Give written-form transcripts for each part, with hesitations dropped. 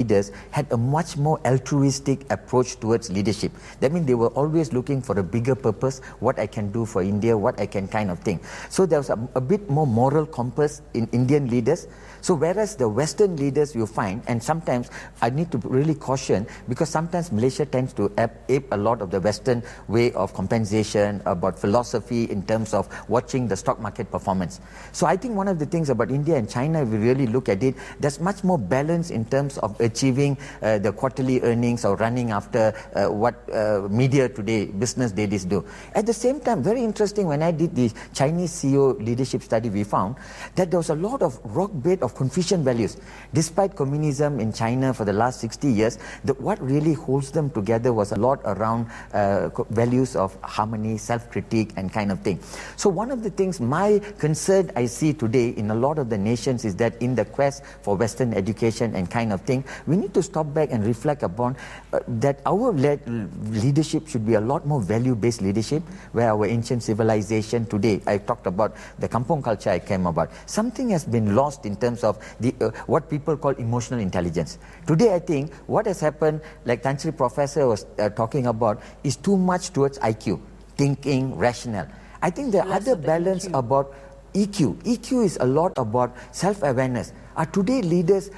leaders had a much more altruistic approach towards leadership. That means they were always looking for a bigger purpose, what I can do for India, what I can kind of thing. So there was a bit more moral compass in Indian leaders. So whereas the Western leaders you find, and sometimes I need to really caution, because sometimes Malaysia tends to ape a lot of the Western way of compensation, about philosophy in terms of watching the stock market performance. So I think one of the things about India and China, if we really look at it, there's much more balance in terms of achieving the quarterly earnings or running after what media today, business ladies do. At the same time, very interesting, when I did the Chinese CEO leadership study, we found that there was a lot of rock bed of Confucian values. Despite communism in China for the last 60 years, what really holds them together was a lot around values of harmony, self-critique and kind of thing. So one of the things, my concern I see today in a lot of the nations is that in the quest for Western education and kind of thing, we need to stop back and reflect upon that our leadership should be a lot more value-based leadership, where our ancient civilization today, I talked about the kampong culture I came about, something has been lost in terms of the what people call emotional intelligence. Today I think what has happened, like Tan Sri Professor was talking about, is too much towards IQ, thinking, rational. I think the other balance about EQ. EQ is a lot about self-awareness. Are today leaders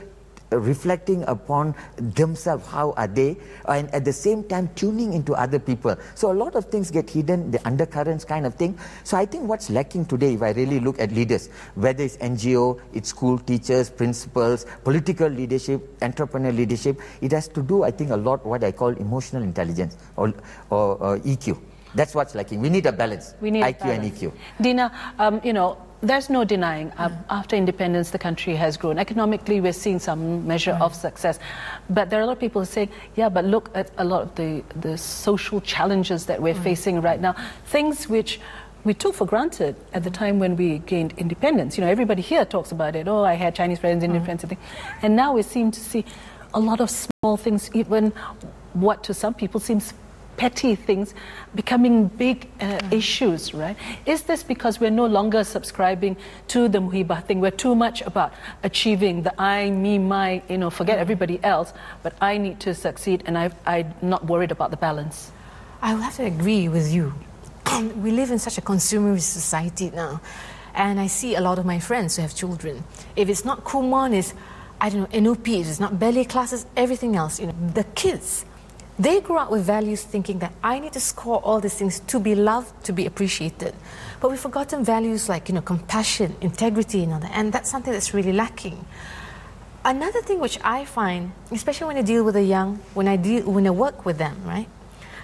reflecting upon themselves, how are they, and at the same time tuning into other people? So a lot of things get hidden, the undercurrents kind of thing. So I think what's lacking today, if I really look at leaders, whether it's NGO, it's school teachers, principals, political leadership, entrepreneur leadership, it has to do, I think, a lot what I call emotional intelligence or EQ. That's what's lacking. We need a balance. We need IQ and EQ. Dina, you know, there's no denying, after independence, the country has grown. Economically, we're seeing some measure of success. But there are a lot of people saying, yeah, but look at a lot of the social challenges that we're facing right now. Things which we took for granted at the time when we gained independence. You know, everybody here talks about it. Oh, I had Chinese friends, Indian friends, and now we seem to see a lot of small things, even what to some people seems petty things becoming big issues, right? Is this because we're no longer subscribing to the Muhibah thing? We're too much about achieving the I, me, my, you know, forget everybody else, but I need to succeed, and I'm not worried about the balance. I would have to agree with you. We live in such a consumerist society now, and I see a lot of my friends who have children. If it's not Kumon, it's, I don't know, NOP, it's not ballet classes, everything else, you know. The kids, they grow up with values thinking that I need to score all these things to be loved, to be appreciated. But we've forgotten values like, you know, compassion, integrity and all that, and that's something that's really lacking. Another thing which I find, especially when I deal with the young, when I work with them, right?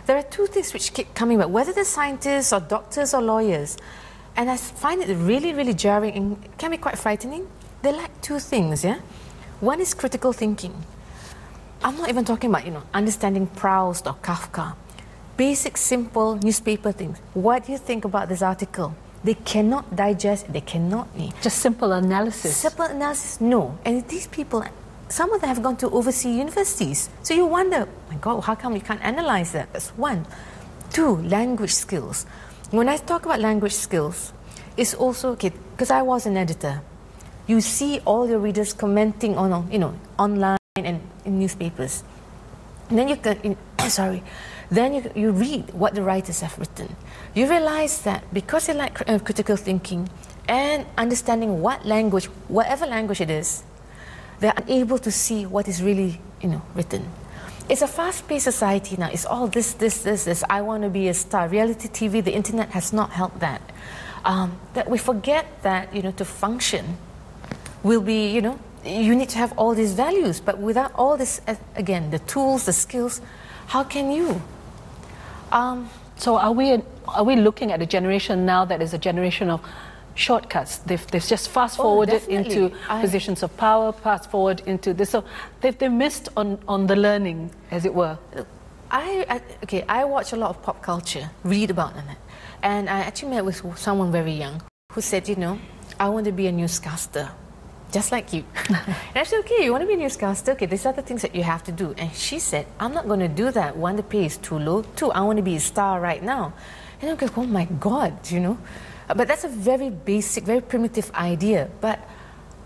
There are two things which keep coming back, whether they're scientists or doctors or lawyers, and I find it really, really jarring and can be quite frightening. They lack two things, yeah? One is critical thinking. I'm not even talking about, you know, understanding Proust or Kafka. Basic, simple newspaper things. What do you think about this article? They cannot digest, they cannot. Just simple analysis. Simple analysis, no. And these people, some of them have gone to overseas universities. So you wonder, my God, how come we can't analyze that? That's one. Two, language skills. When I talk about language skills, it's also, okay, because I was an editor. You see all your readers commenting on, you know, online and in newspapers. And then you can, then you read what the writers have written. You realize that because they like critical thinking and understanding what language, whatever language it is, they're unable to see what is really, you know, written. It's a fast-paced society now. It's all this. I want to be a star. Reality TV, the internet has not helped that. That we forget that, you know, to function will be, you know, you need to have all these values, but without all this, again, the tools, the skills, how can you? So are we looking at a generation now that is a generation of shortcuts? They've just fast forwarded into positions of power, fast forward into this. So they've missed on the learning, as it were. I watch a lot of pop culture, read about it, and I actually met with someone very young who said, you know, I want to be a newscaster. Just like you. And I said, okay, you want to be a newscaster? Okay, these are the things that you have to do. And she said, I'm not going to do that. One, the pay is too low. Two, I want to be a star right now. And I'm like, oh my God, you know. But that's a very basic, very primitive idea. But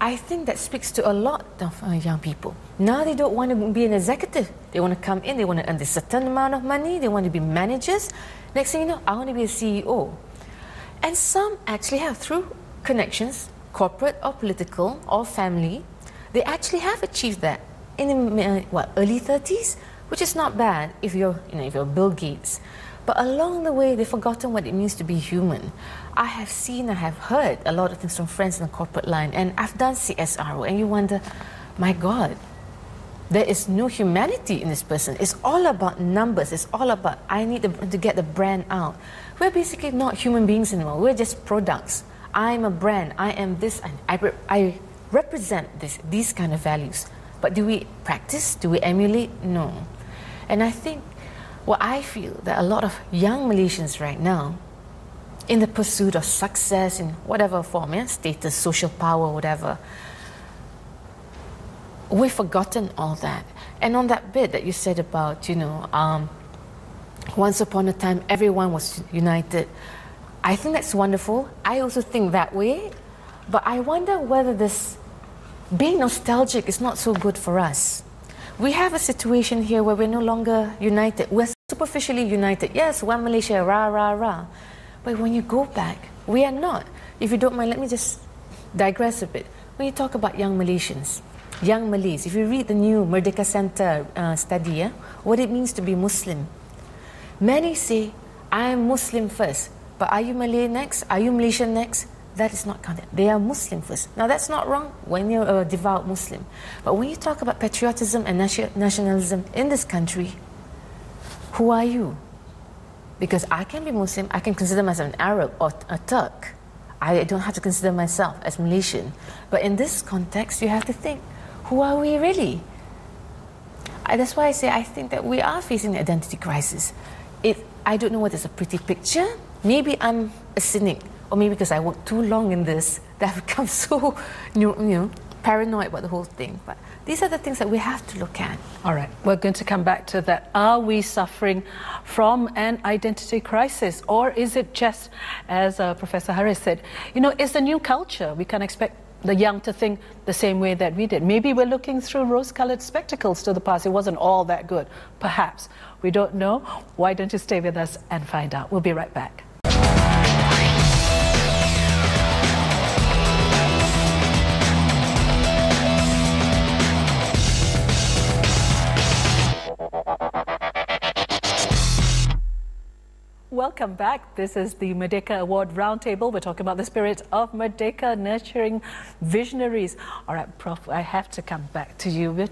I think that speaks to a lot of young people. Now they don't want to be an executive. They want to come in, they want to earn a certain amount of money, they want to be managers. Next thing you know, I want to be a CEO. And some actually have, through connections, corporate or political or family, they actually have achieved that in the early 30s, which is not bad if you're, if you're Bill Gates. But along the way, they've forgotten what it means to be human. I have seen, I have heard a lot of things from friends in the corporate line, and I've done CSRO, and you wonder, my God, there is no humanity in this person. It's all about numbers. It's all about, I need to get the brand out. We're basically not human beings anymore. We're just products. I'm a brand. I am this. I represent these kind of values. But do we practice? Do we emulate? No. And I think, I feel that a lot of young Malaysians right now, in the pursuit of success in whatever form, status, social power, whatever, we've forgotten all that. And on that bit that you said about, once upon a time everyone was united, I think that's wonderful. I also think that way. But I wonder whether this being nostalgic is not so good for us. We have a situation here where we're no longer united. We're superficially united. Yes, one Malaysia, rah, rah, rah. But when you go back, we are not. If you don't mind, let me just digress a bit. When you talk about young Malaysians, young Malays, if you read the new Merdeka Center study, what it means to be Muslim, many say, I am Muslim first. But are you Malay next? Are you Malaysian next? That is not counted. They are Muslim first. Now that's not wrong when you're a devout Muslim. But when you talk about patriotism and nationalism in this country, who are you? Because I can be Muslim, I can consider myself an Arab or a Turk. I don't have to consider myself as Malaysian. But in this context, you have to think, who are we really? That's why I say I think that we are facing an identity crisis. I don't know whether it's a pretty picture. Maybe I'm a cynic. Or maybe because I worked too long in this, that I've become so paranoid about the whole thing. But these are the things that we have to look at. All right, we're going to come back to that. Are we suffering from an identity crisis? Or is it just, as Professor Harith said, it's the new culture. We can't expect the young to think the same way that we did. Maybe we're looking through rose-colored spectacles to the past. It wasn't all that good. Perhaps. We don't know. Why don't you stay with us and find out? We'll be right back. Welcome back. This is the Merdeka Award Roundtable. We're talking about the Spirit of Merdeka, nurturing visionaries. All right, Prof, I have to come back to you.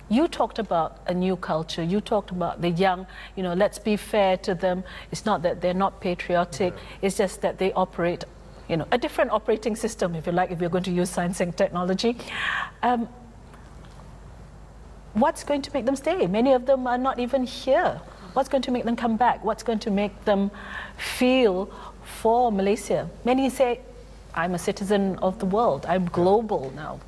You talked about a new culture. You talked about the young, let's be fair to them. It's not that they're not patriotic. It's just that they operate, a different operating system, if you like, if you're going to use science and technology. What's going to make them stay? Many of them are not even here. What's going to make them come back? What's going to make them feel for Malaysia? Many say, I'm a citizen of the world. I'm global now.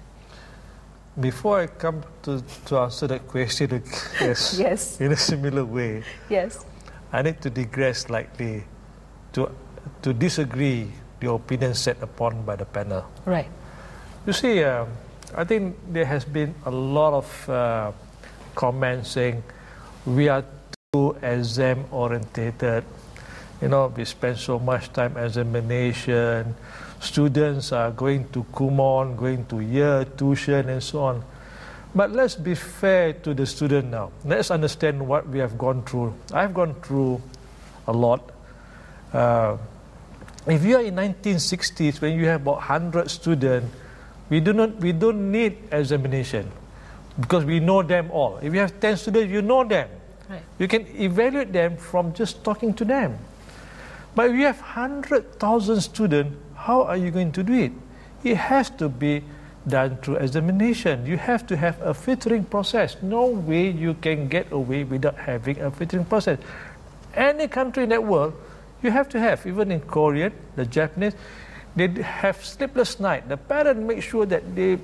Before I come to answer that question, yes, in a similar way, yes, I need to digress slightly to disagree the opinion set upon by the panel. Right. You see, I think there has been a lot of comments saying we are too exam-orientated. We spend so much time examination. Students are going to Kumon, going to year tuition and so on. But let's be fair to the student now. Let's understand what we have gone through. I've gone through a lot. If you are in 1960s, when you have about 100 students, we don't need examination because we know them all. If you have 10 students, you know them. Right. You can evaluate them from just talking to them. But if you have 100,000 students, how are you going to do it? It has to be done through examination. You have to have a filtering process. No way you can get away without having a filtering process. Any country in that world, you have to have, even in Korean, the Japanese, they have sleepless night. The parents make sure that they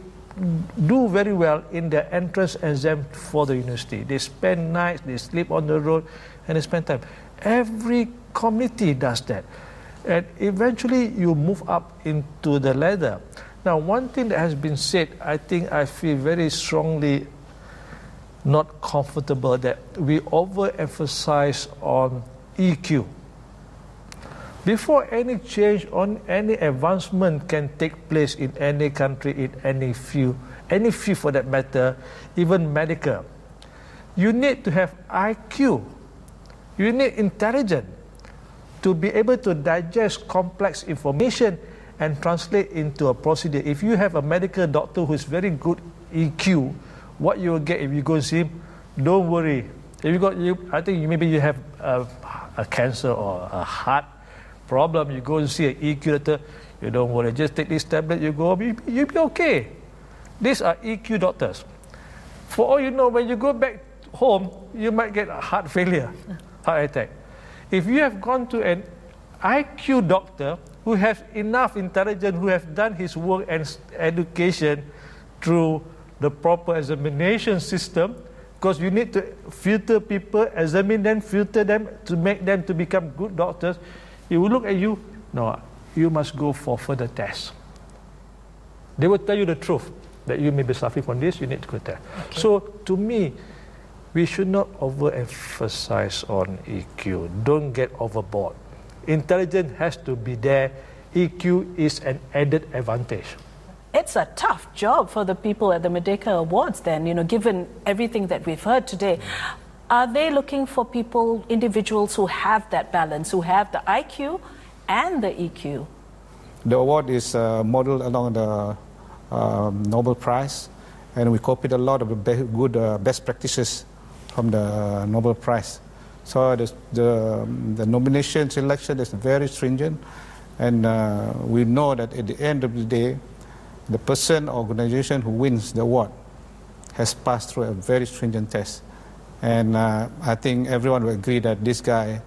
do very well in their entrance exam for the university. They spend nights, they sleep on the road, and they spend time. Every community does that. And eventually you move up into the ladder. Now, one thing that has been said, I think I feel very strongly not comfortable that we overemphasize on EQ. Before any change or any advancement can take place in any country, in any field for that matter, even medical, you need to have IQ. You need intelligence to be able to digest complex information and translate into a procedure. If you have a medical doctor who is very good EQ, what you will get if you go see him, don't worry. If I think maybe you have a cancer or a heart problem, you go and see an EQ doctor, you don't worry, just take this tablet, you go, you'll be okay. These are EQ doctors. For all you know, when you go back home, you might get a heart failure, heart attack. If you have gone to an IQ doctor who has enough intelligence, who has done his work and education through the proper examination system, because you need to filter people, examine them, filter them to make them to become good doctors, he will look at you, no, you must go for further tests. They will tell you the truth, that you may be suffering from this, you need to go test. Okay. So to me, we should not overemphasize on EQ. Don't get overboard. Intelligence has to be there. EQ is an added advantage. It's a tough job for the people at the Merdeka Awards then, given everything that we've heard today. Are they looking for people, individuals who have that balance, who have the IQ and the EQ? The award is modeled along the Nobel Prize, and we copied a lot of the best practices from the Nobel Prize. So the nomination selection is very stringent, and we know that at the end of the day, the person or organization who wins the award has passed through a very stringent test. And I think everyone will agree that this guy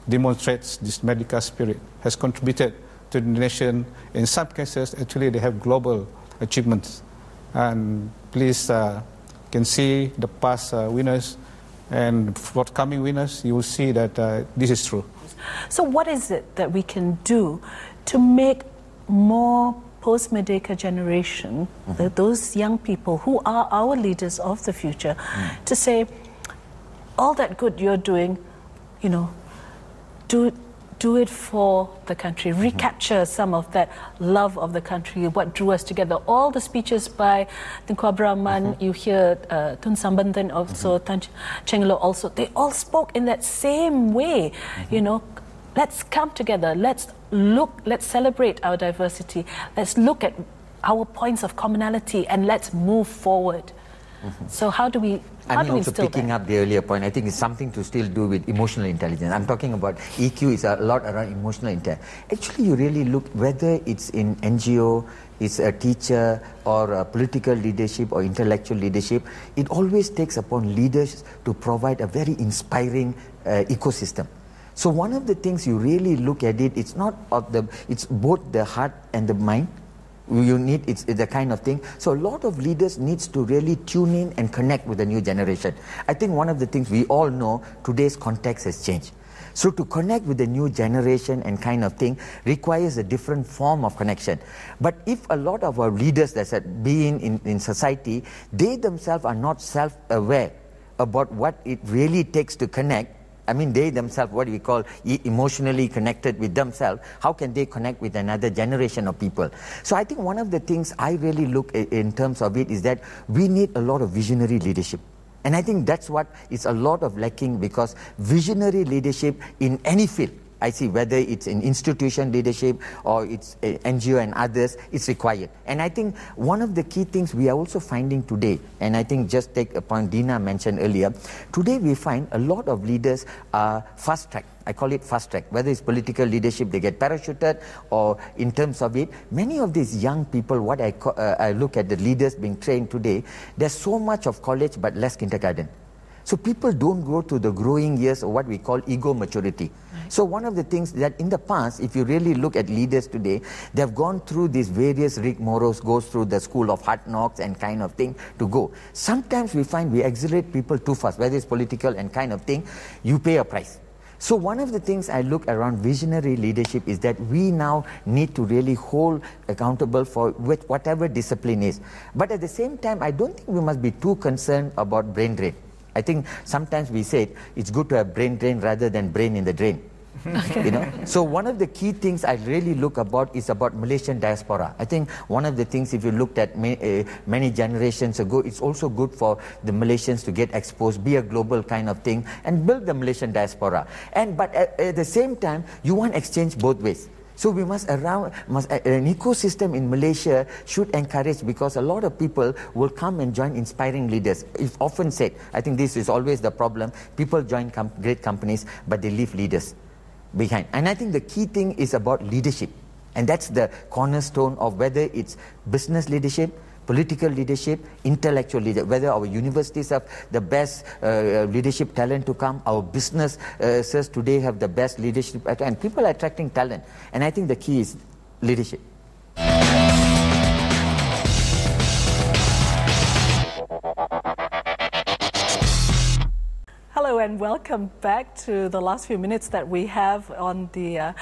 demonstrates this Merdeka spirit, has contributed to the nation. In some cases, actually, they have global achievements. And please can see the past winners and forthcoming winners, you will see that this is true. So what is it that we can do to make more post-Merdeka generation, those young people who are our leaders of the future, to say, all that good you're doing, do it for the country, recapture some of that love of the country, what drew us together. All the speeches by Tunku Abraman, you hear Tun Sambantan also, Tan Chenglo also, they all spoke in that same way, Let's come together, let's celebrate our diversity, let's look at our points of commonality and let's move forward. So how do we also picking up the earlier point, I think it's something to still do with emotional intelligence. I'm talking about EQ is a lot around emotional intelligence. Actually, you really look, whether it's in NGO, it's a teacher or a political leadership or intellectual leadership, it always takes upon leaders to provide a very inspiring ecosystem. So one of the things you really look at it's both the heart and the mind. It's the kind of thing. So a lot of leaders needs to really tune in and connect with the new generation. I think one of the things we all know, today's context has changed. So to connect with the new generation and kind of thing requires a different form of connection. But if a lot of our leaders that being in society, they themselves are not self-aware about what it really takes to connect, I mean, they themselves, what we call emotionally connected with themselves, how can they connect with another generation of people? So I think one of the things I really look at in terms of it is that we need a lot of visionary leadership. And I think that's what is a lot of lacking, because visionary leadership in any field, I see, whether it's in institution leadership or it's NGO and others, it's required. And I think one of the key things we are also finding today, and I think just take a point Dina mentioned earlier, today we find a lot of leaders are fast track. I call it fast track. Whether it's political leadership, they get parachuted, or in terms of it, many of these young people, what I look at the leaders being trained today, there's so much of college but less kindergarten. So people don't go to the growing years of what we call ego maturity. Right. So one of the things that in the past, if you really look at leaders today, they've gone through these various rigmaroles, goes through the school of hard knocks and kind of thing to go. Sometimes we find we accelerate people too fast, whether it's political and kind of thing, you pay a price. So one of the things I look around visionary leadership is that we now need to really hold accountable for with whatever discipline is. But at the same time, I don't think we must be too concerned about brain drain. I think sometimes we say it's good to have brain drain rather than brain in the drain. You know, so one of the key things I really look about is about Malaysian diaspora. I think one of the things, if you looked at many generations ago, it's also good for the Malaysians to get exposed, be a global kind of thing, and build the Malaysian diaspora. But at the same time, you want exchange both ways. So we must an ecosystem in Malaysia should encourage, because a lot of people will come and join inspiring leaders. It's often said, I think this is always the problem, people join great companies, but they leave leaders behind. And I think the key thing is about leadership, and that's the cornerstone of whether it's business leadership, political leadership, intellectual leadership, whether our universities have the best leadership talent to come, our businesses today have the best leadership, and people are attracting talent. And I think the key is leadership. Hello and welcome back to the last few minutes that we have on the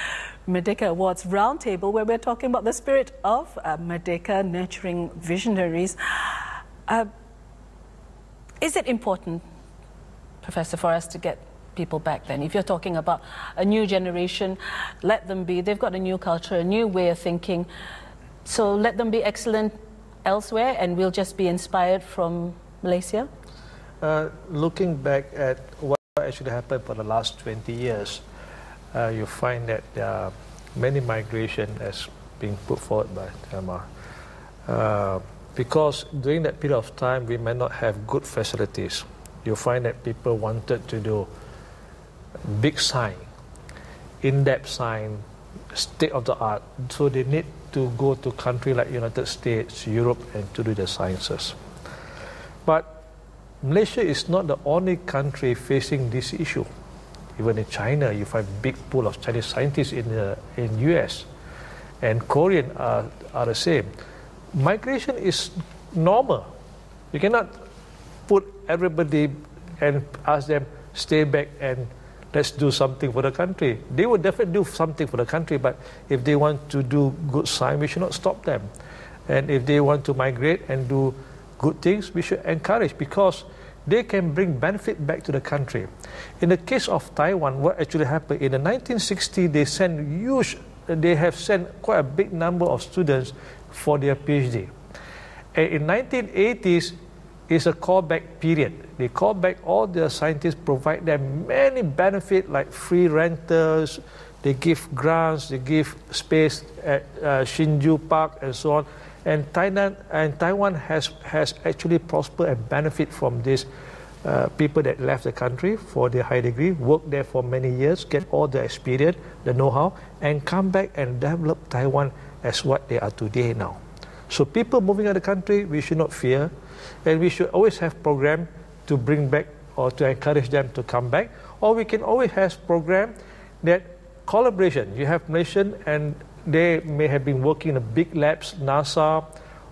Merdeka Awards Roundtable, where we're talking about the spirit of Merdeka, nurturing visionaries. Is it important, Professor, for us to get people back then? If you're talking about a new generation, let them be. They've got a new culture, a new way of thinking. So let them be excellent elsewhere and we'll just be inspired from Malaysia? Looking back at what actually happened for the last 20 years, you find that there are many migration as being put forward by Tharuma. Because during that period of time, we may not have good facilities. You find that people wanted to do big sign, in-depth sign, state-of-the-art. So they need to go to countries like United States, Europe, and to do the sciences. But Malaysia is not the only country facing this issue. Even in China, you find big pool of Chinese scientists in US, and Korean are the same. Migration is normal. You cannot put everybody and ask them stay back and let's do something for the country. They will definitely do something for the country, but if they want to do good science, we should not stop them. And if they want to migrate and do good things, we should encourage, because they can bring benefit back to the country. In the case of Taiwan, what actually happened, in the 1960s, they have sent quite a big number of students for their PhD. And in 1980s, it's a callback period. They call back all the scientists, provide them many benefits like free rentals, they give grants, they give space at Hsinchu Park and so on. And Taiwan has actually prospered and benefit from this people that left the country for their high degree, work there for many years, get all the experience, the know-how, and come back and develop Taiwan as what they are today now. So people moving out of the country, we should not fear, and we should always have program to bring back or to encourage them to come back. Or we can always have program that collaboration. You have Malaysian and they may have been working in the big labs, NASA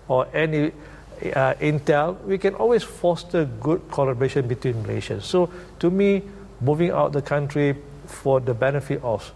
or any Intel. We can always foster good collaboration between Malaysians. So to me, moving out the country for the benefit of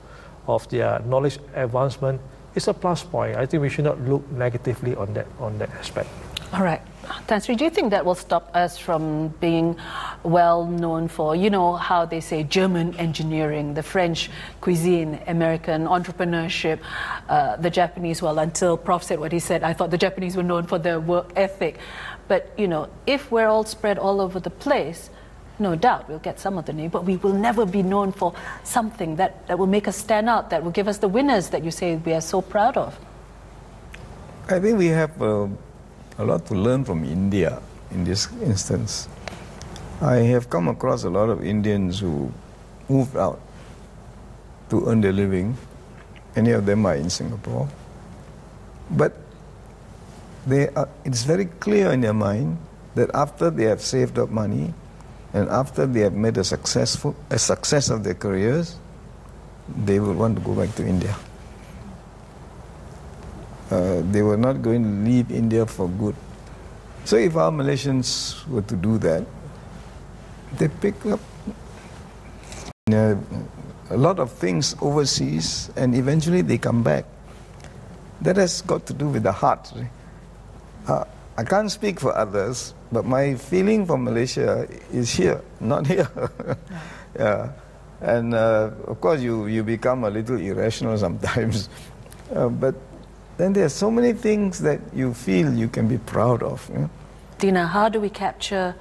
their knowledge advancement is a plus point. I think we should not look negatively on that aspect. All right. Tan Sri, do you think that will stop us from being well known for, you know, how they say German engineering, the French cuisine, American entrepreneurship, the Japanese, well, until Prof said what he said, I thought the Japanese were known for their work ethic. But, you know, if we're all spread all over the place, no doubt we'll get some of the name, but we will never be known for something that will make us stand out, that will give us the winners that you say we are so proud of. I think we have a lot to learn from India in this instance. I have come across a lot of Indians who moved out to earn their living. Many of them are in Singapore. But it's very clear in their mind that after they have saved up money and after they have made a success of their careers, they will want to go back to India. They were not going to leave India for good. So if our Malaysians were to do that, they pick up a lot of things overseas and eventually they come back. That has got to do with the heart. I can't speak for others, but my feeling for Malaysia is here, not here. Yeah. And of course you become a little irrational sometimes, but then there are so many things that you feel you can be proud of. You know? Dina, how do we capture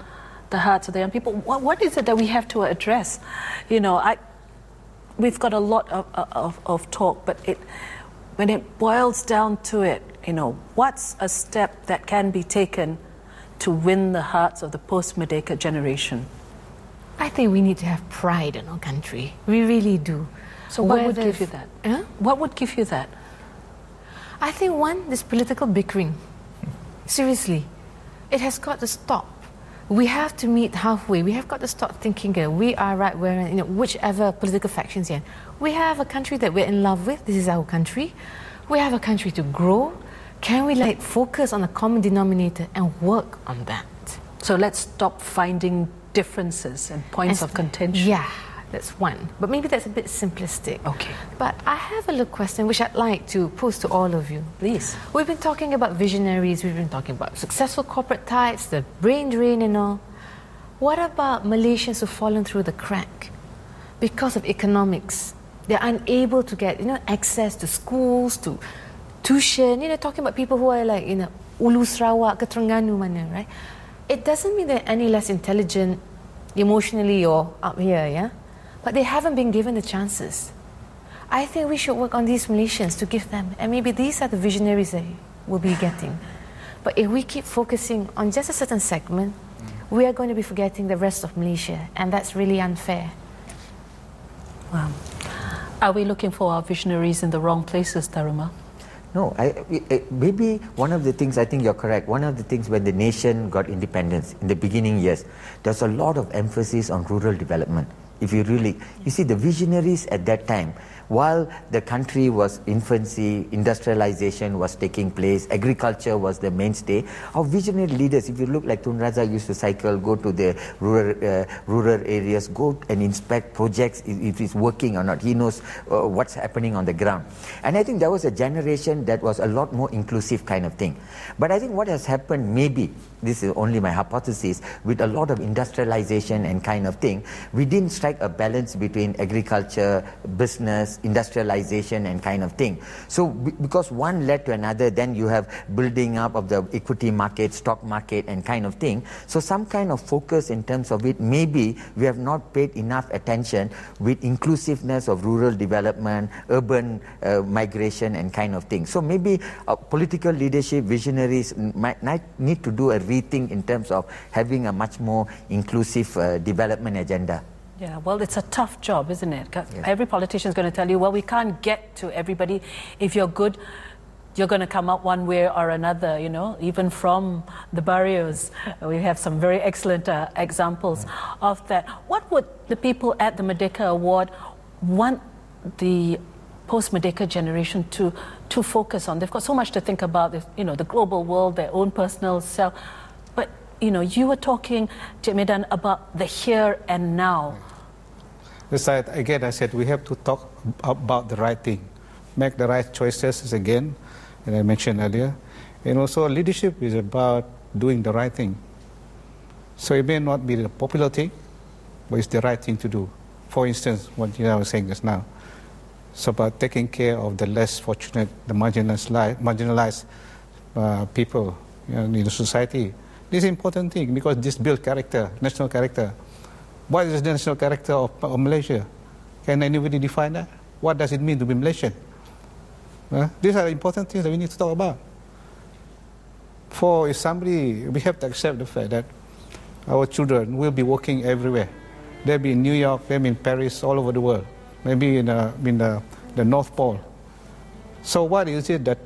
the hearts of the young people? What is it that we have to address? You know, we've got a lot of talk, but when it boils down to it, you know, what's a step that can be taken to win the hearts of the post-Merdeka generation? I think we need to have pride in our country. We really do. So what would give you that? What would give you that? I think one, this political bickering. Seriously, it has got to stop. We have to meet halfway. We have got to stop thinking we are right, we're in, whichever political factions you're in. We have a country that we're in love with. This is our country. We have a country to grow. Can we focus on a common denominator and work on that? So let's stop finding differences and points of contention. Yeah, that's one. But maybe that's a bit simplistic. Okay. But I have a little question which I'd like to pose to all of you. Please. We've been talking about visionaries, we've been talking about successful corporate types, the brain drain and all. What about Malaysians who've fallen through the crack because of economics? They're unable to get access to schools, to tuition, talking about people who are Ulu Sarawak ke Terengganu mana, right? It doesn't mean they're any less intelligent emotionally or up here, yeah? But they haven't been given the chances. I think we should work on these Malaysians to give them, and maybe these are the visionaries that we'll be getting. But if we keep focusing on just a certain segment, we are going to be forgetting the rest of Malaysia, and that's really unfair. Wow. Are we looking for our visionaries in the wrong places, Tharuma? No, maybe one of the things, I think you're correct, one of the things when the nation got independence in the beginning years, there's a lot of emphasis on rural development. If you see the visionaries at that time, while the country was infancy, industrialization was taking place, agriculture was the mainstay, our visionary leaders, if you look like Tun Rajah used to cycle, go to the rural areas, go and inspect projects, if it's working or not. He knows what's happening on the ground. And I think there was a generation that was a lot more inclusive kind of thing. But I think what has happened, maybe, this is only my hypothesis, with a lot of industrialization and kind of thing, we didn't strike a balance between agriculture, business, industrialization and kind of thing. So because one led to another, then you have building up of the equity market, stock market and kind of thing. So some kind of focus in terms of it, maybe we have not paid enough attention with inclusiveness of rural development, urban migration and kind of thing. So maybe political leadership, visionaries might need to do a rethink in terms of having a much more inclusive development agenda. Yeah, well, it's a tough job, isn't it? Every politician is going to tell you, well, we can't get to everybody. If you're good, you're going to come up one way or another, even from the barrios. We have some very excellent examples of that. What would the people at the Merdeka Award want the post-Merdeka generation to focus on? They've got so much to think about, the global world, their own personal self. But you were talking, Cik Medan, about the here and now. Again, I said we have to talk about the right thing, make the right choices again, and I mentioned earlier. And also leadership is about doing the right thing. So it may not be the popular thing, but it's the right thing to do. For instance, what I was saying just now, it's about taking care of the less fortunate, the marginalized people in the society. This is an important thing because this builds character, national character. What is the national character of Malaysia? Can anybody define that? What does it mean to be Malaysian? These are important things that we need to talk about. For somebody, we have to accept the fact that our children will be working everywhere. They'll be in New York, they'll be in Paris, all over the world. Maybe in the North Pole. So what is it that